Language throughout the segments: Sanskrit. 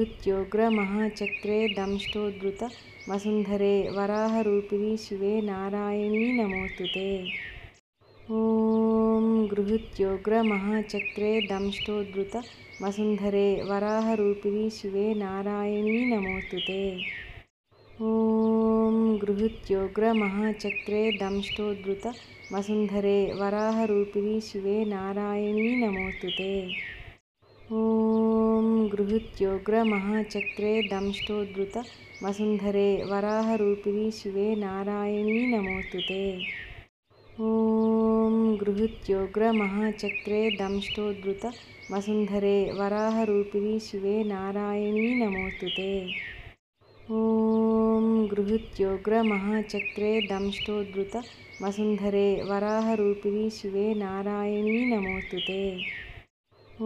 गृहत्योग्रमहाचक्रे दंष्टोद्धृत वसुन्धरे वराहरूपिणि शिवे नारायणी नमोस्तुते। ॐ गृहत्योग्रमहाचक्रे दंष्टोद्धृत वसुन्धरे वराहरूपिणि शिवे नारायणी नमोस्तुते। ॐ गृहत्योग्रमहाचक्रे दंष्टोद्धृत वसुन्धरे वराहरूपिणि शिवे नारायणी नमोस्तुते। ॐ गृहत्योग्रमहाचक्रे दंष्टोद्धृत वसुन्धरे वराहरूपिणि शिवे नारायणी नमोस्तुते। ॐ गृहत्योग्रमहाचक्रे दंष्टोद्धृत वसुन्धरे वराहरूपिणि शिवे नारायणी नमोस्तुते। ॐ गृहत्योग्रमहाचक्रे दंष्टोद्धृत वसुन्धरे वराहरूपिणि शिवे नारायणी नमोस्तुते। ॐ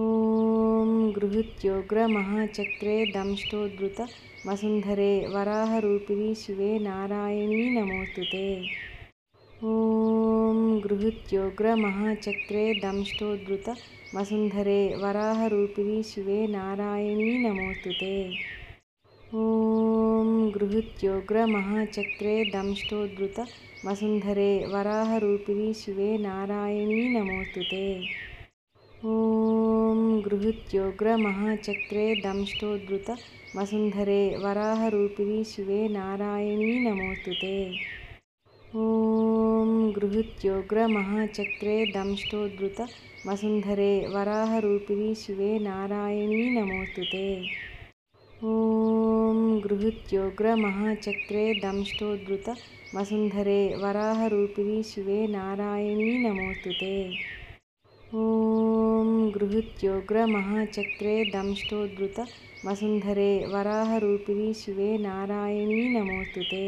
गृहत्योग्रमहाचक्रे दंष्टोद्धृत वसुन्धरे वराहरूपिणि शिवे नारायणी नमोस्तुते। ॐ गृहत्योग्रमहाचक्रे दंष्टोद्धृत वसुन्धरे वराहरूपिणि शिवे नारायणी नमोस्तुते। ॐ गृहत्योग्रमहाचक्रे दंष्टोद्धृत वसुन्धरे वराहरूपिणि शिवे नारायणी नमोस्तुते। ॐ गृहत्योग्रमहाचक्रे दंष्टोद्धृत वसुन्धरे वराहरूपिणि शिवे नारायणी नमोस्तुते। ॐ गृहत्योग्रमहाचक्रे दंष्टोद्धृत वसुन्धरे वराहरूपिणि शिवे नारायणी नमोस्तुते। ॐ गृहत्योग्रमहाचक्रे दंष्टोद्धृत वसुन्धरे वराहरूपिणि शिवे नारायणी नमोस्तुते। ॐ गृहत्योग्रमहाचक्रे दंष्टोद्धृत वसुन्धरे वराहरूपिणि शिवे नारायणी नमोस्तुते।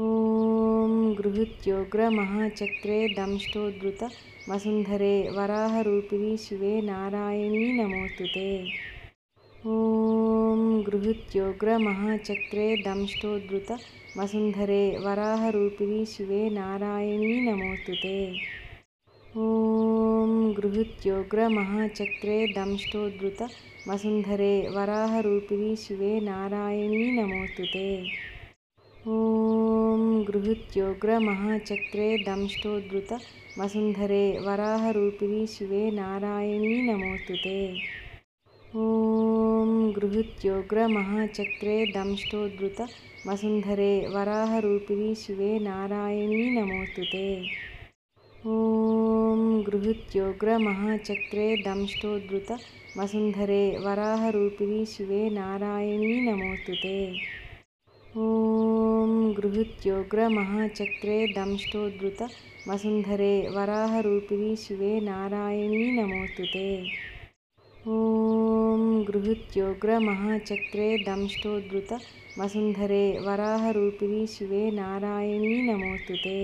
ॐ गृहत्योग्रमहाचक्रे दंष्टोद्धृत वसुन्धरे वराहरूपिणि शिवे नारायणी नमोस्तुते। ॐ गृहत्योग्रमहाचक्रे दंष्टोद्धृत वसुन्धरे वराहरूपिणि शिवे नारायणी नमोस्तुते। ॐ गृहत्योग्रमहाचक्रे दंष्टोद्धृत वसुन्धरे वराहरूपिणि शिवे नारायणी नमोस्तुते। ॐ गृहत्योग्रमहाचक्रे दंष्टोद्धृत वसुन्धरे वराहरूपिणि शिवे नारायणी नमोस्तुते। ॐ गृहत्योग्रमहाचक्रे दंष्टोद्धृत वसुन्धरे वराहरूपिणि शिवे नारायणी नमोस्तुते। ॐ गृहत्योग्रमहाचक्रे दंष्टोद्धृत वसुन्धरे वराहरूपिणि शिवे नारायणी नमोस्तुते। ॐ गृहत्योग्रमहाचक्रे दंष्टोद्धृत वसुन्धरे वराहरूपिणि शिवे नारायणी नमोस्तुते। ॐ गृहत्योग्रमहाचक्रे दंष्टोद्धृत वसुन्धरे वराहरूपिणि शिवे नारायणी नमोस्तुते।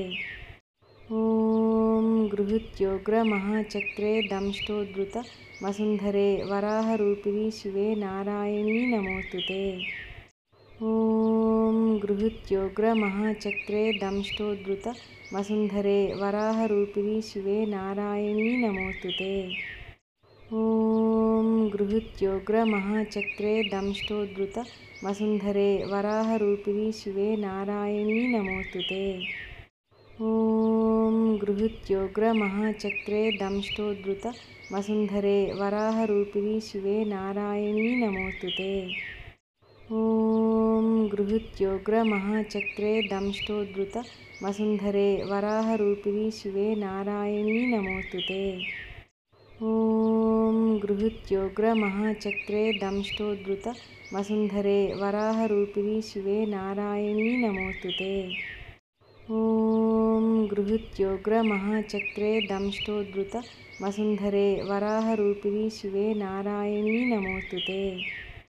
ॐ गृहत्योग्रमहाचक्रे दंष्टोद्धृत वसुन्धरे वराहरूपिणि शिवे नारायणी नमोस्तुते। ॐ गृहत्योग्रमहाचक्रे दंष्टोद्धृत वसुन्धरे वराहरूपिणि शिवे नारायणी नमोस्तुते। ॐ गृहत्योग्रमहाचक्रे दंष्टोद्धृत वसुन्धरे वराहरूपिणि शिवे नारायणी नमोस्तुते। ॐ गृहत्योग्रमहाचक्रे दंष्टोद्धृत वसुन्धरे वराहरूपिणि शिवे नारायणी नमोस्तुते। ॐ गृहत्योग्रमहाचक्रे दंष्टोद्धृत वसुन्धरे वराहरूपिणि शिवे नारायणी नमोस्तुते। ॐ गृहत्योग्रमहाचक्रे दंष्टोद्धृत वसुन्धरे वराहरूपिणि शिवे नारायणी नमोस्तुते। ॐ गृहत्योग्रमहाचक्रे दंष्टोद्धृत वसुन्धरे वराहरूपिणि शिवे नारायणी नमोस्तुते।